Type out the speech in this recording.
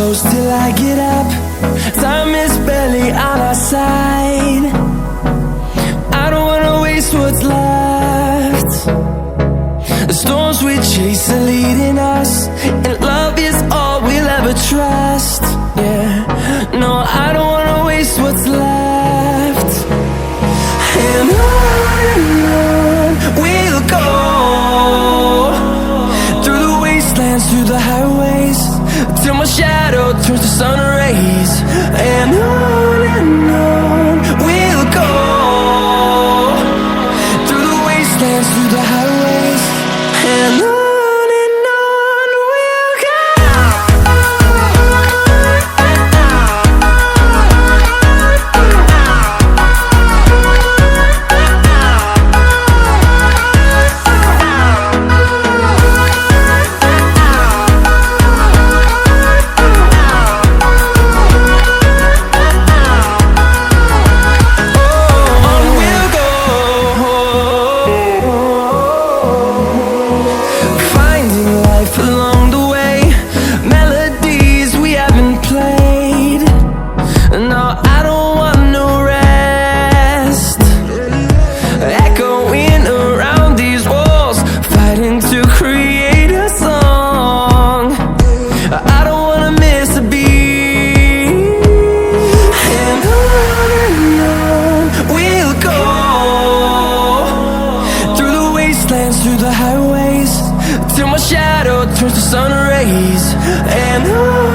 close till I get up. Time is barely on our side. I don't wanna waste what's left. The storms we chase are leading us, and love is all we'll ever trust. Yeah, no, I don't wanna waste what's left. And on we'll go, through the wastelands, through the highways, till my shadow turns to sun rays. And on we'll go, through the wastelands, through the highways, and on we'll go. Through the highways, till my shadow turns to sun rays. And on